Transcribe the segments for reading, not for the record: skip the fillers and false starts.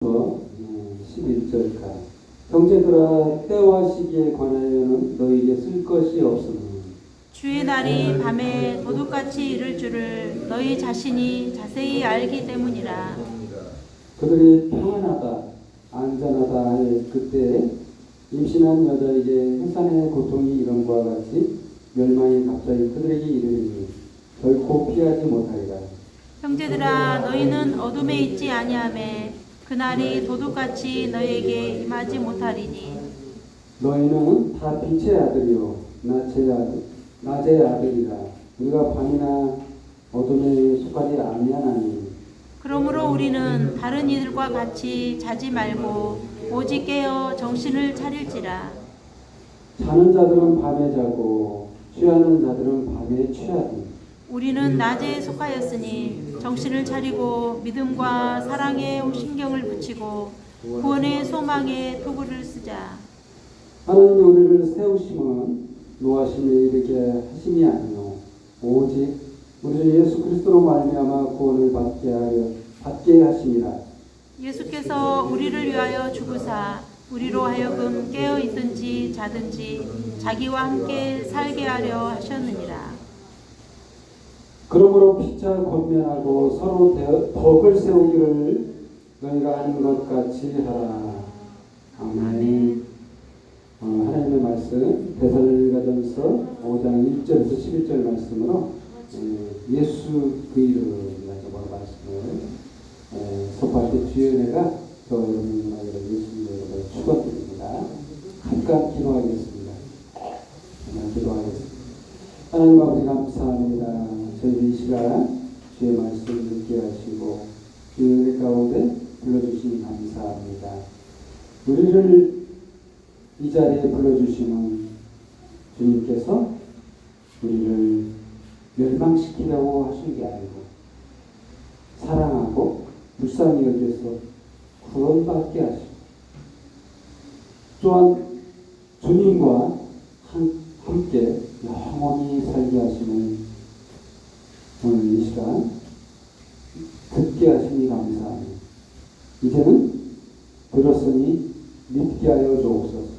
11절까 형제들아 때와 시기에 관하여는 너희에게 쓸 것이 없으므 주의 날이 밤에 도둑같이 이를 줄을 너희 자신이 자세히 알기 때문이라. 그들이 평안하다 안전하다 할 그때 임신한 여자에게 해산의 고통이 이런과 같이 멸망이 갑자기 그들에게 이르리니 결코 피하지 못하리라. 형제들아 너희는 어둠에 있지 아니하매 그날이 도둑같이 너희에게 임하지 못하리니. 너희는 다 빛의 아들이요 낮의 아들이라. 우리가 밤이나 어둠에 속하지 아니하나니 그러므로 우리는 다른 이들과 같이 자지 말고 오직 깨어 정신을 차릴지라. 자는 자들은 밤에 자고 취하는 자들은 밤에 취하니 우리는 낮에 속하였으니 정신을 차리고 믿음과 사랑에 신경을 붙이고 구원의 소망에 도구를 쓰자. 하나님이 우리를 세우심은 노하심에 이르게 하심이 아니요 오직 우리 예수 그리스도로 말미암아 구원을 받게 하심이라. 예수께서 우리를 위하여 죽으사 우리로 하여금 깨어 있든지 자든지 자기와 함께 살게 하려 하셨느니라. 그러므로 피차 권면하고 서로 덕을 세우기를 너희가 하는 것 같이 하라. 아멘. 하나님의 말씀 데살로니가전서 5장 1절에서 11절 말씀으로 예수 그 이름이라고 말씀을 선포할 때 주연회가 저 여러분과 예수님을 축원드립니다. 잠깐 기도하겠습니다. 하나님 아버지 감사합니다. 저희 이 시간 주의 말씀을 듣게 하시고 주의 은혜 가운데 불러주시니 감사합니다. 우리를 이 자리에 불러주시는 주님께서 우리를 멸망시키려고 하신 게 아니고 사랑하고 불쌍히 여겨서 구원받게 하시고 또한 주님과 함께 영원히 살게 하시는 오늘 이 시간 듣게 하시니 감사합니다. 이제는 들었으니 믿게 하여 주옵소서.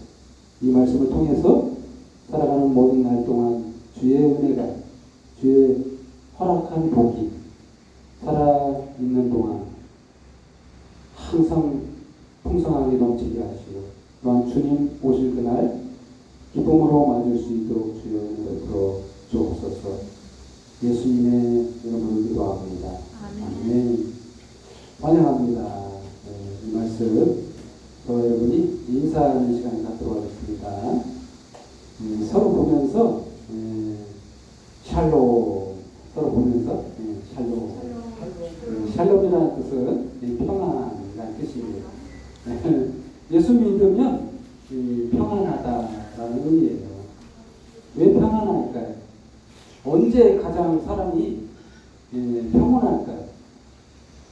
이 말씀을 통해서 살아가는 모든 날 동안 주의 은혜가 주의 허락한 복이 살아있는 동안 항상 풍성하게 넘치게 하시고 또한 주님 오실 그날 기쁨으로 맞을 수 있도록 주의 은혜를 풀어 주옵소서. 예수님의 이름으로 기도합니다. 아멘. 환영합니다. 이 말씀 여러분이 인사하는 시간을 갖도록 하겠습니다. 서로 보면서 샬롬 서로 보면서 샬롬 샬롬이라는 뜻은 평안이라는 뜻이에요. 예수 믿으면 평안하다라는 의미예요. 왜 평안할까요? 언제 가장 사람이 평온할까요?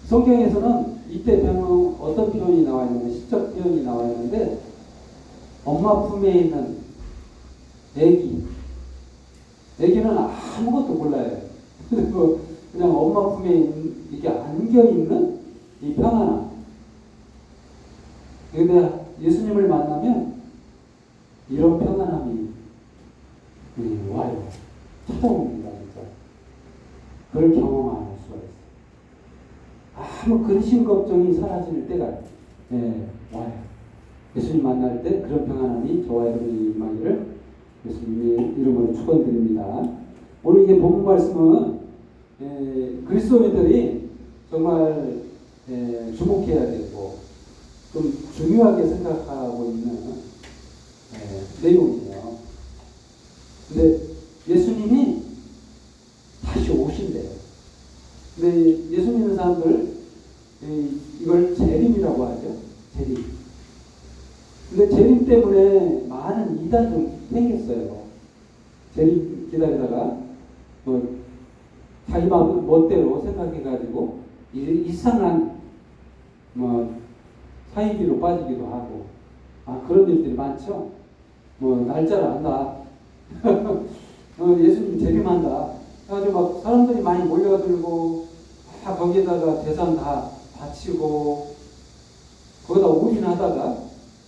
성경에서는 이때 병은 어떤 표현이 나와 있냐면 시적 표현이 나와 있는데 엄마 품에 있는 애기는 아무것도 몰라요. 그리고 그냥 엄마 품에 이렇게 안겨있는 이 평안함. 그런데 예수님을 만나면 이런 평안함이 와요. 찾아옵니다. 진짜. 그걸 경험할 수가 있어요. 아무 근심 걱정이 사라질 때가 와요. 예수님 만날 때 그런 평안함이 저와 여러분이 임하기를 예수님의 이름으로 축원드립니다. 오늘 이게 본문 말씀은 그리스도인들이 정말 주목해야 되고 좀 중요하게 생각하고 있는 내용이에요. 근데 예수님이 다시 오신대요. 근데 예수 믿는 사람들 이걸 재림이라고 하죠. 재림. 근데 재림 때문에 많은 이단도 생겼어요. 재림 기다리다가 자기 멋대로 생각해가지고 이상한 사이비로 빠지기도 하고 그런 일들이 많죠. 날짜를 안다. 예수님 재림한다. 그래가지고 막 사람들이 많이 몰려들고 거기에다가 재산 다 바치고 거기다 올인하다가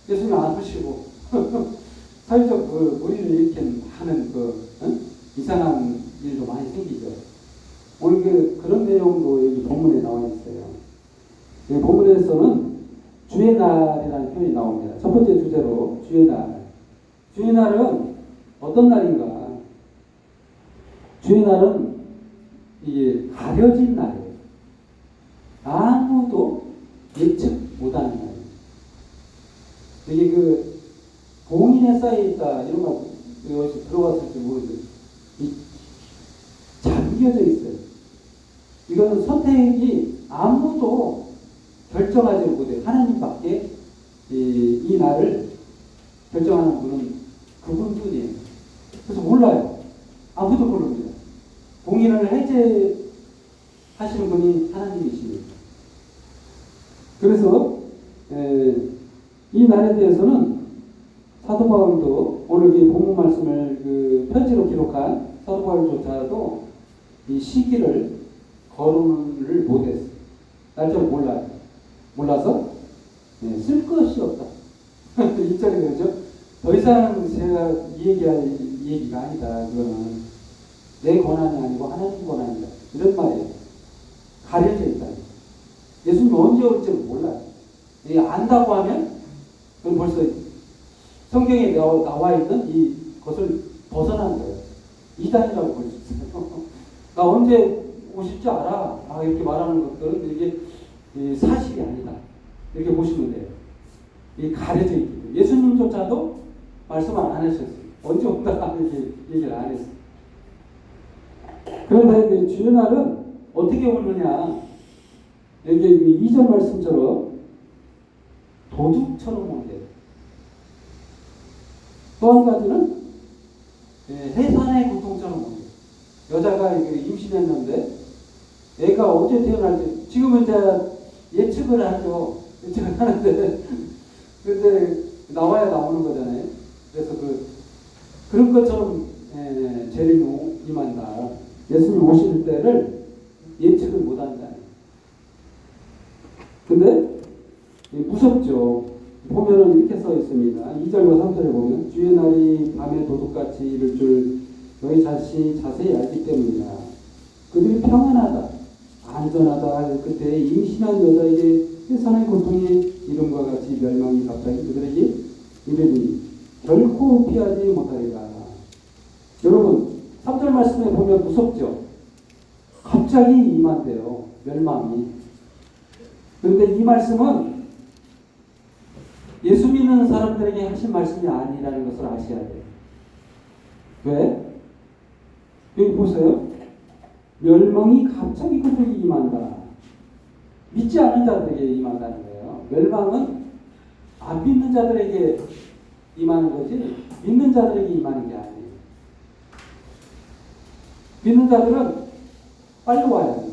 예수님 안 보시고 사회적 그 우리를 일으키는 그 이상한 일도 많이 생기죠. 오늘 그런 내용도 여기 본문에 나와 있어요. 여기 본문에서는 주의 날이라는 표현이 나옵니다. 첫 번째 주제로 주의 날. 주의 날은 어떤 날인가? 주의 날은 이게 가려진 날이에요. 아무도 예측 못하는 날이에요. 이게 봉인에 쌓여있다 이런 거 여기서 들어봤을지 모르겠어요. 잠겨져 있어요. 이거는 선택이 아무도 결정하지 못해요. 하나님밖에 이 날을 결정하는 분은 그분뿐이에요. 그래서 몰라요. 아무도 모릅니다. 봉인을 해제하시는 분이 하나님이십니다. 그래서 이 날에 대해서는 사도 바울도 오늘 이 본문 말씀을 편지로 기록한 사도 바울조차도 이 시기를 거론을 못했어요. 날짜를 몰라요. 몰라서 쓸 것이 없다. 1절에 그러죠. 더 이상 제가 얘기할 얘기가 아니다. 그거는 내 권한이 아니고 하나님 권한이다. 이런 말이에요. 가려져 있다. 예수님 언제 올지를 몰라요. 안다고 하면 그럼 벌써 성경에 나와 있는 이것을 벗어난 거예요. 이단이라고 볼 수 있어요. 나 언제 오실 줄 알아. 이렇게 말하는 것들은 이게 사실이 아니다. 이렇게 보시면 돼요. 이 가려져 있기 때문에. 예수님조차도 말씀을 안 하셨어요. 언제 온다 이렇게 얘기를 안 했어요. 그런데 주의 날은 어떻게 오느냐? 여기 2절 말씀처럼 도둑처럼 온대요. 또 한 가지는 해산의 고통처럼 온대요. 여자가 임신했는데 애가 언제 태어날지 지금은 이제 예측을 하죠. 예측을 하는데 근데 나와야 나오는 거잖아요. 그래서 그런 것처럼 재림이 임한다. 예수님 오실 때를 예측을 못한다. 근데 무섭죠. 보면은 이렇게 써 있습니다. 2절과 3절에 보면 주의 날이 밤에 도둑같이 이를 줄 너희 자신이 자세히 알기 때문이다. 그들이 평안하다, 안전하다. 그때 임신한 여자에게 해산의 고통이 이름과 같이 멸망이 갑자기 그들에게 이르니 결코 피하지 못하리라. 여러분 3절 말씀에 보면 무섭죠. 갑자기 임한대요. 멸망이. 그런데 이 말씀은 예수 믿는 사람들에게 하신 말씀이 아니라는 것을 아셔야 돼요. 왜? 여기 보세요. 멸망이 갑자기 그들에게 임한다. 믿지 않는 자들에게 임한다는 거예요. 멸망은 안 믿는 자들에게 임하는 거지 믿는 자들에게 임하는 게 아니에요. 믿는 자들은 빨리 와야 돼요.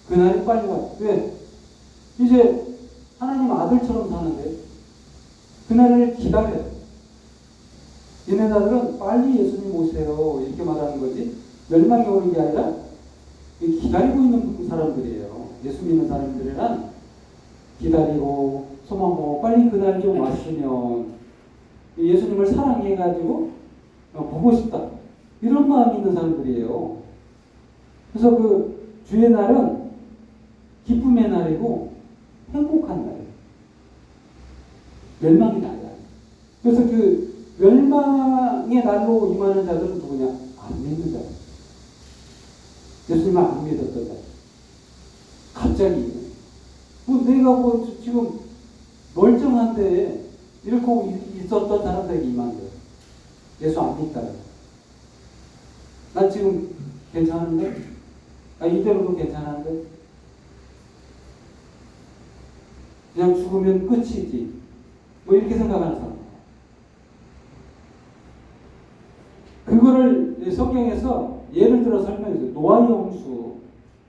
그날이 빨리 와요. 왜? 이제 하나님 아들처럼 사는데 그날을 기다려요. 있는 자들은 빨리 예수님 오세요. 이렇게 말하는 거지 멸망이 오는 게 아니라 기다리고 있는 사람들이에요. 예수 믿는 사람들이란 기다리고 소망하고 빨리 그날 좀 왔으면 예수님을 사랑해가지고 보고 싶다. 이런 마음이 있는 사람들이에요. 그래서 주의 날은 기쁨의 날이고 행복한 날이에요. 멸망이 날이야. 그래서 멸망의 날로 임하는 자들은 누구냐? 안 믿는 자들. 예수님을 안 믿었던 자들. 갑자기 내가 지금 멀쩡한데 이렇게 있었던 사람들에게 임한 거예요. 예수 안 믿다. 난 지금 괜찮은데? 이대로도 괜찮은데? 그냥 죽으면 끝이지. 이렇게 생각하는 사람. 그거를 성경에서 예를 들어 설명했어요. 노아의 홍수.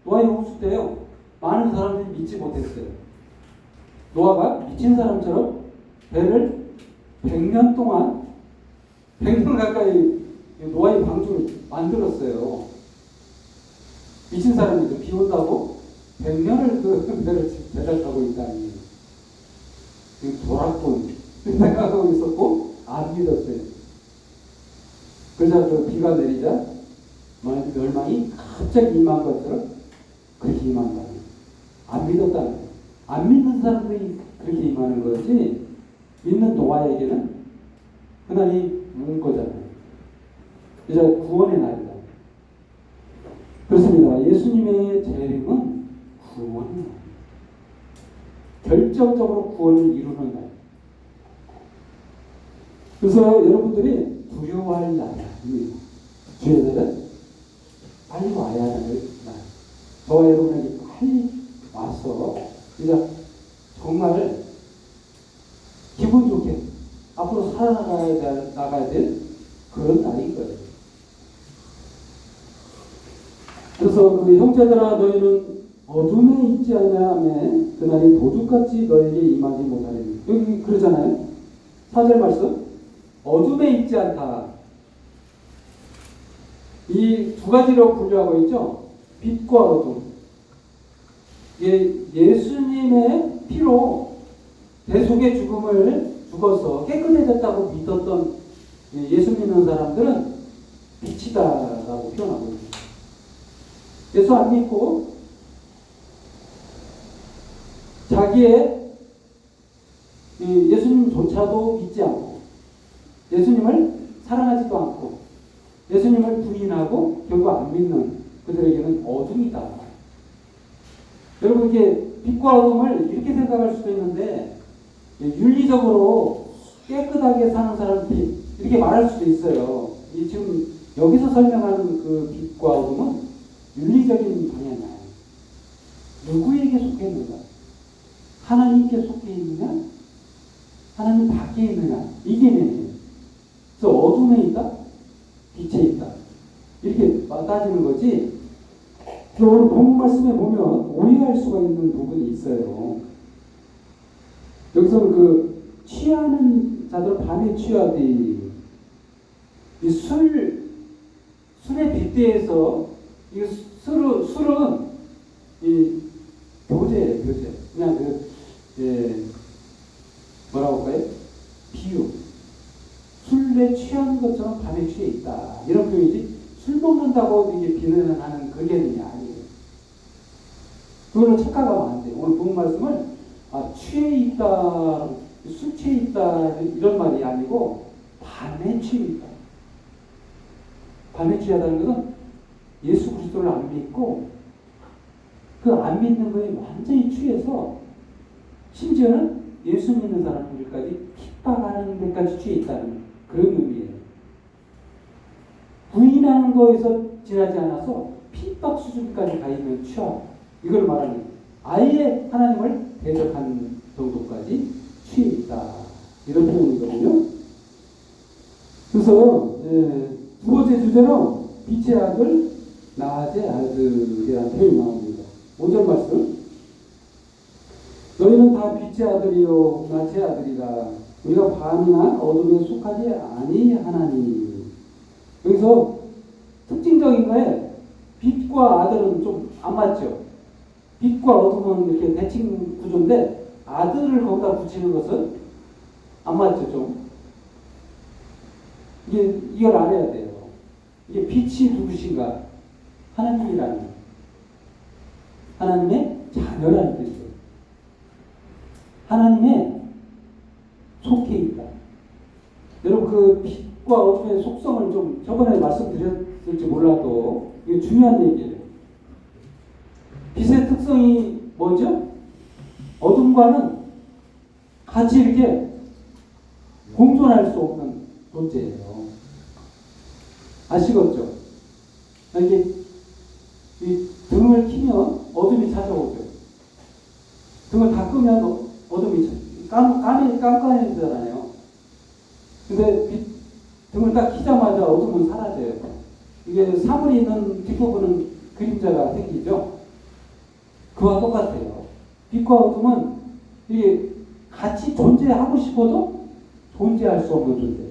노아의 홍수 때요. 많은 사람들이 믿지 못했어요. 노아가 미친 사람처럼 배를 100년 동안 100년 가까이 노아의 방주를 만들었어요. 미친 사람이 비 온다고 100년을 배를 타고 있다니. 도락군 생각하고 있었고 안 믿었어요. 그러자 그 비가 내리자 멸망이 갑자기 임한 것처럼 그렇게 임한 거예요. 안 믿었다는 거예요. 안 믿는 사람들이 그렇게 임하는 거지 믿는 노아에게는 그날이 올 거잖아요. 이제 구원의 날이다. 그렇습니다. 예수님의 재림은 구원의 날. 결정적으로 구원을 이루는 날. 그래서 여러분들이 두려워할 날입니다. 주의 날은 빨리 와야 하는 날. 저와 여러분에게 빨리 와서 이제 정말 기분 좋게 앞으로 살아나가야 될 그런 날인 거예요. 그래서 그 형제들아 너희는 어둠에 있지 아니하며 그날이 도둑같이 너에게 임하지 못하리니. 여기 그러잖아요. 4절 말씀. 어둠에 있지 않다. 이 두 가지로 분류하고 있죠. 빛과 어둠. 예수님의 피로 대속의 죽음을 죽어서 깨끗해졌다고 믿었던 예수 믿는 사람들은 빛이다라고 표현하고 있습니다. 예수 안 믿고 자기의 예수님조차도 믿지 않고 예수님을 사랑하지도 않고 예수님을 부인하고 결국 안 믿는 그들에게는 어둠이다. 여러분 이게 빛과 어둠을 이렇게 생각할 수도 있는데 윤리적으로 깨끗하게 사는 사람 빛 이렇게 말할 수도 있어요. 지금 여기서 설명하는 그 빛과 어둠은 윤리적인 방향이에요. 누구에게 속해 있는가? 하나님께 속해 있느냐? 하나님 밖에 있느냐? 이게 내용이에요. 그래서 어둠에 있다? 빛에 있다. 이렇게 따지는 거지. 오늘 본문 말씀에 보면 오해할 수가 있는 부분이 있어요. 여기서는 그 취하는 자들은 밤에 취하되 이 술의 빗대에서 이 술은 이 교제예요, 교제. 그냥 뭐라고 할까요? 비유. 술에 취한 것처럼 밤에 취해 있다. 이런 표현이지. 술 먹는다고 이게 비난하는 그게 아니에요. 그걸로 착각하면 안 돼요. 오늘 본 말씀을 취해 있다, 술 취해 있다 이런 말이 아니고 밤에 취해 있다. 밤에 취하다는 것은 예수 그리스도를 안 믿고 그 안 믿는 거에 완전히 취해서 심지어는 예수 믿는 사람들까지 핍박하는 데까지 취해 있다는 그런 의미예요. 부인하는 거에서 지나지 않아서 핍박 수준까지 가 있는 취하. 이걸 말하는 아예 하나님을 대적하는 정도까지 취해 있다. 이런 표현이거든요. 그래서 두 번째 주제는 빛의 아들, 낮의 아들이라는 표현이 나옵니다. 5절 말씀. 너희는 다 빛의 아들이요 낮의 아들이라. 우리가 밤이나 어둠에 속하지 아니하나니. 여기서 특징적인 거에 빛과 아들은 좀 안 맞죠. 빛과 어둠은 이렇게 대칭 구조인데 아들을 거기다 붙이는 것은 안 맞죠, 좀. 이걸 알아야 돼요. 이게 빛이 누구신가? 하나님이라는, 하나님의 자녀라는 뜻이에요. 하나님의 속해 있다. 여러분 그 빛과 어둠의 속성을 좀 저번에 말씀드렸을지 몰라도 이게 중요한 얘기예요. 빛의 특성이 뭐죠? 어둠과는 같이 이렇게 공존할 수 없는 존재예요. 아시겠죠? 이게 이 등을 키면 어둠이 찾아오죠. 등을 다 끄면 어둠이 깜깜해지잖아요. 근데 등을 딱 키자마자 어둠은 사라져요. 이게 사물이 있는 뒷부분은 그림자가 생기죠. 그와 똑같아요. 빛과 어둠은 이게 같이 존재하고 싶어도 존재할 수 없는 존재.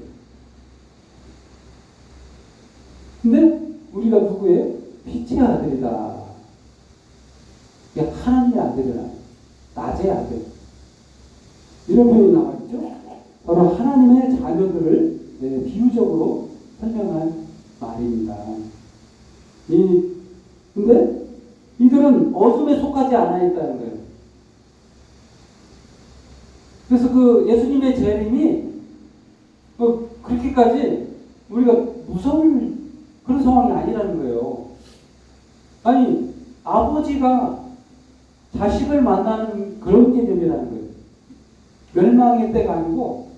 근데 우리가 누구예요? 빛의 아들이다. 하나님의 아들이라. 낮의 아들. 이런 표현이 나와 있죠. 바로 하나님의 자녀들을 비유적으로 설명한 말입니다. 근데 이들은 어둠에 속하지 않아 있다는 거예요. 그래서 그 예수님의 재림이 그렇게까지 우리가 무서울 그런 상황이 아니라는 거예요. 아니, 아버지가 자식을 만나는 그런 개념이라는 거예요. 멸망의 때가 아니고,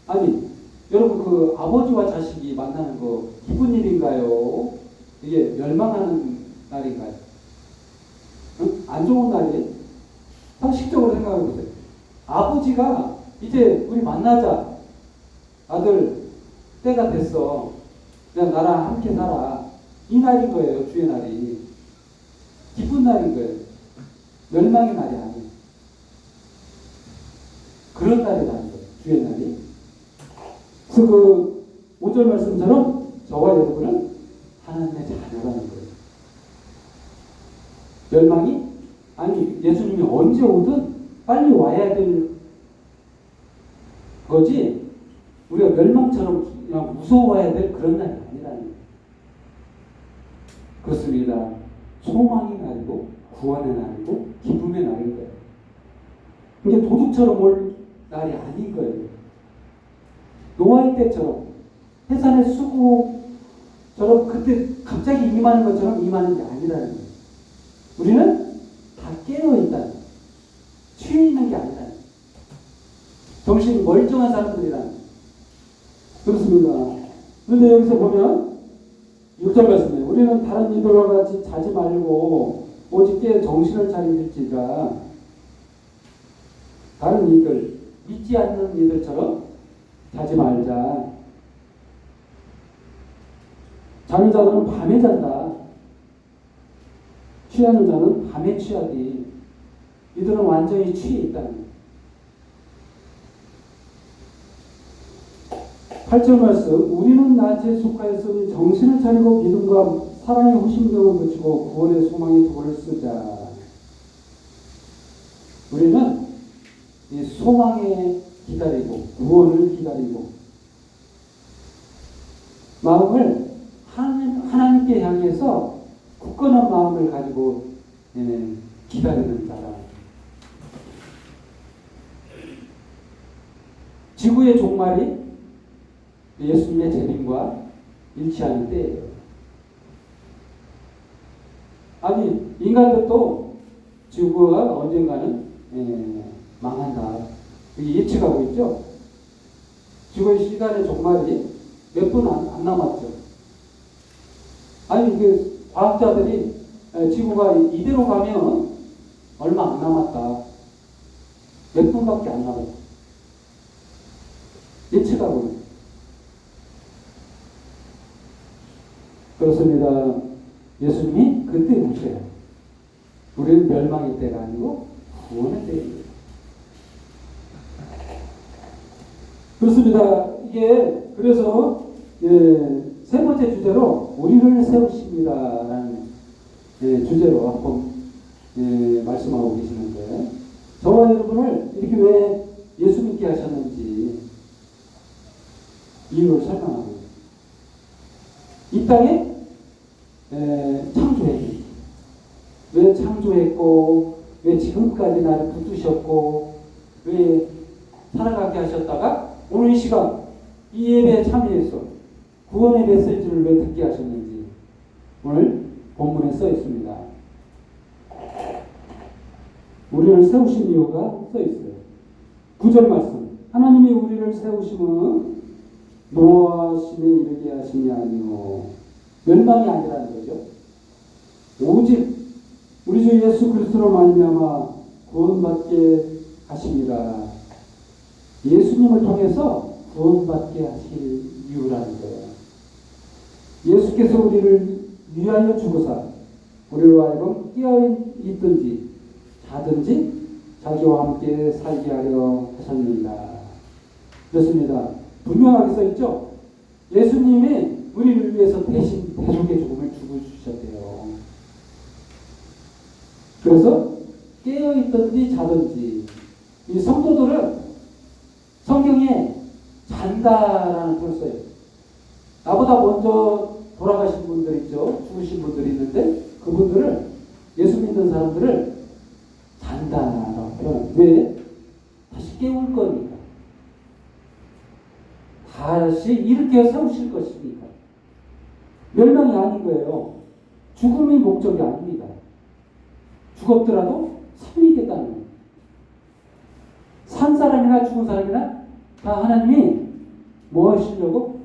아니, 여러분 그 아버지와 자식이 만나는 거 기쁜 일인가요? 이게 멸망하는 날인가요? 응? 안 좋은 날이에요? 상식적으로 생각해 보세요. 아버지가 이제 우리 만나자. 아들, 때가 됐어. 그냥 나랑 함께 살아. 이 날인 거예요, 주의 날이. 기쁜 날인 거예요. 멸망의 날이 아니에요. 그런 날이라는 거예요, 주의 날이. 그래서 그 5절 말씀처럼 저와 여러분은 하나님의 자녀라는 거예요. 멸망이? 아니, 예수님이 언제 오든 빨리 와야 될 거지, 우리가 멸망처럼 그냥 무서워해야 될 그런 날이 아니라는 거예요. 그렇습니다. 소망의 날이고, 구원의 날이고, 기쁨의 날인 거예요. 이게 도둑처럼 올 날이 아닌 거예요. 노아의 때처럼, 해산의 수고처럼 그때 갑자기 임하는 것처럼 임하는 게 아니라는 거예요. 우리는 다 깨어있다는 거예요. 취해 있는 게 아니라는 거예요. 정신이 멀쩡한 사람들이라는 거예요. 그렇습니다. 그런데 여기서 보면 6절 말씀이에요. 우리는 다른 이들과 같이 자지 말고 오직 깨어 정신을 차릴지라. 다른 이들, 믿지 않는 이들처럼 자지 말자. 자는 자들은 밤에 잔다. 취하는 자는 밤에 취하디. 이들은 완전히 취해 있다는 거예요. 8절 말씀, 우리는 낮에 속하였으니 정신을 차리고 믿음과 사랑의 호심경을 붙이고 구원의 소망의 도를 쓰자. 우리는 이 소망에 기다리고 구원을 기다리고 마음을 하나님께 향해서 굳건한 마음을 가지고 기다리는 자라. 지구의 종말이 예수님의 재림과 일치하는 때예요. 아니, 인간들도 지구가 언젠가는 망한다. 이게 예측하고 있죠. 지구의 시간의 종말이 몇 분 안 남았죠. 아니, 그 과학자들이 지구가 이대로 가면 얼마 안 남았다. 몇 분밖에 안 남았다. 예측하고 있어요. 그렇습니다. 예수님이 그때 오셔요. 우리는 멸망의 때가 아니고 구원의 때입니다. 그렇습니다. 이게 그래서 세 번째 주제로 우리를 세우십니다라는 주제로 한번 말씀하고 계시는데, 저와 여러분을 이렇게 왜 예수 믿게 하셨는지 이유를 설명하고 있습니다. 이 땅에 창조했니? 왜 창조했고, 왜 지금까지 나를 붙드셨고, 왜 살아가게 하셨다가 오늘 이 시간 이 예배에 참여해서 구원의 메시지를 왜 듣게 하셨는지 오늘 본문에 써 있습니다. 우리를 세우신 이유가 써 있어요. 9절 말씀, 하나님이 우리를 세우심은 노하심에 이르게 하심이 아니요 멸망이 아니라는 거죠. 오직 우리 주 예수 그리스도로 말미암아 구원받게 하십니다. 예수님을 통해서 구원받게 하실 이유라는 거예요. 예수께서 우리를 위하여 죽으사 우리로 하여금 깨어있든지 자든지 자기와 함께 살게 하려 하셨느니라. 그렇습니다. 분명하게 써있죠. 예수님이 우리를 위해서 대신 대속의 죽음을 죽으셨대요. 그래서 깨어있든지 자든지 이 성도들은 잔다라는 표현을 써요. 나보다 먼저 돌아가신 분들 있죠. 죽으신 분들이 있는데 그분들을, 예수 믿는 사람들을 잔다라는 표현. 왜? 다시 깨울 거니까. 다시 일으켜 세우실 것이니까. 멸망이 아닌 거예요. 죽음이 목적이 아닙니다. 죽었더라도 살리겠다는 거예요. 산 사람이나 죽은 사람이나 다 하나님이 뭐 하시려고?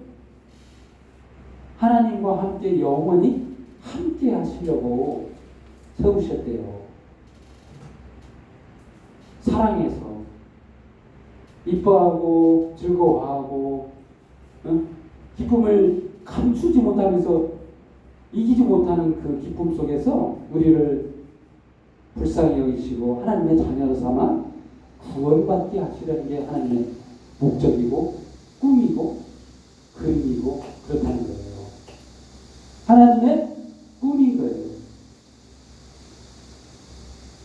하나님과 함께 영원히 함께 하시려고 세우셨대요. 사랑해서 이뻐하고 즐거워하고 기쁨을 감추지 못하면서 이기지 못하는 그 기쁨 속에서 우리를 불쌍히 여기시고 하나님의 자녀로 삼아 구원받게 하시려는 게 하나님의 목적이고 꿈이고 그림이고 그렇다는 거예요. 하나님의 꿈인 거예요.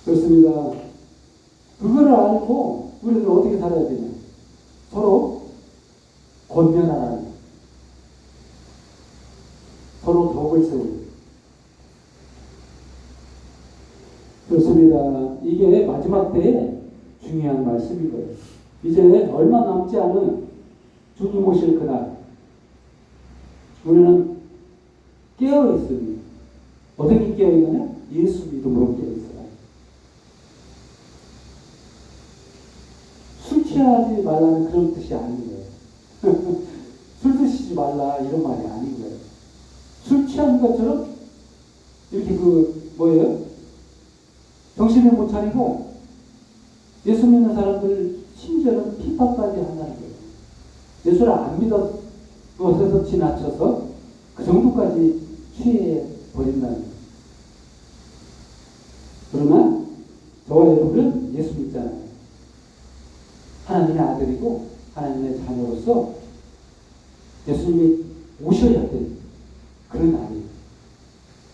그렇습니다. 그거를 알고 우리는 어떻게 살아야 되냐? 서로 권면하라는 거예요. 서로 덕을 세우고. 그렇습니다. 이게 마지막 때에 중요한 말씀인 거예요. 이제 얼마 남지 않은 주님 오실 그날 우리는 깨어있습니다. 어떻게 깨어있느냐? 예수 믿음으로 깨어있어요. 술 취하지 말라는 그런 뜻이 아닌 거예요. 술 드시지 말라 이런 말이 아닌 거예요. 술 취한 것처럼 이렇게 뭐예요? 정신을 못 차리고 예수 믿는 사람들 심지어는 핍박까지 한다는 거예요. 예수를 안 믿어서 지나쳐서 그 정도까지 취해 버린다는 거예요. 그러나 저와 여러분은 예수 믿잖아요. 하나님의 아들이고 하나님의 자녀로서 예수님이 오셔야 될 그런 날이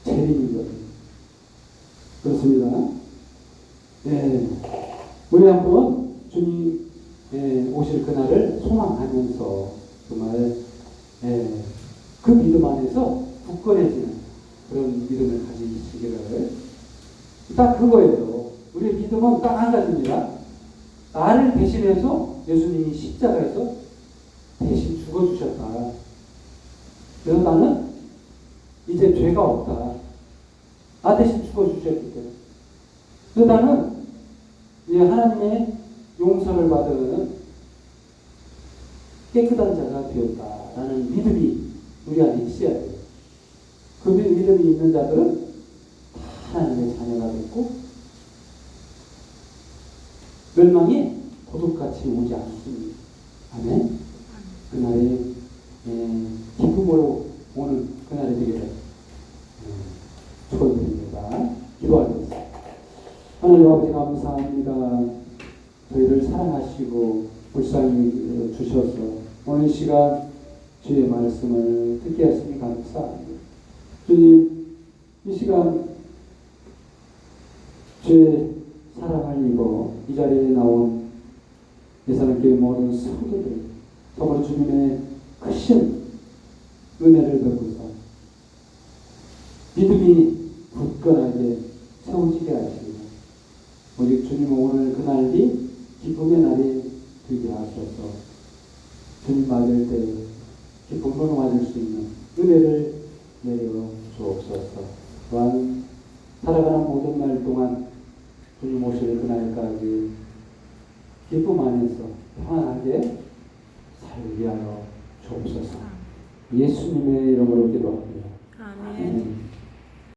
재림이거든요. 그렇습니다. 네. 우리 한번 주님 오실 그날을 소망하면서 정말 그 믿음 안에서 굳건해지는 그런 믿음을 가지시기를. 딱 그거예요. 우리의 믿음은 딱 한 가지입니다. 나를 대신해서 예수님이 십자가에서 대신 죽어주셨다. 그래서 나는 이제 죄가 없다. 나 대신 죽어주셨기 때문에. 그래서 나는 이제 하나님의 용서를 받은 깨끗한 자가 되었다라는 믿음이 우리 안에 있어야 돼요. 그 믿음이 있는 자들은 다 하나님의 자녀가 됐고 멸망이 고독같이 오지 않습니다. 아멘. 그날에 기쁨으로 오는 그날이 되기를 축원드립니다. 기도하겠습니다. 하나님 아버지 감사합니다. 저희를 사랑하시고 불쌍히 주셔서 오늘 시간 주의 말씀을 듣게 하시니 감사합니다. 주님, 이 시간 주의 사랑을 입어 이 자리에 나온 예산학교의 모든 성도들 정말 주님의 크신 은혜를 베푸사 믿음이 굳건하게 세워지게 하시고 오직 주님은 오늘 그날이 기쁨의 날이 되게 하셔서 주님 맞을 때 기쁨으로 맞을 수 있는 은혜를 내려 주옵소서. 또한 살아가는 모든 날 동안 주님 오실 그날까지 기쁨 안에서 평안하게 살게 하여 주옵소서. 예수님의 이름으로 기도합니다. 아멘.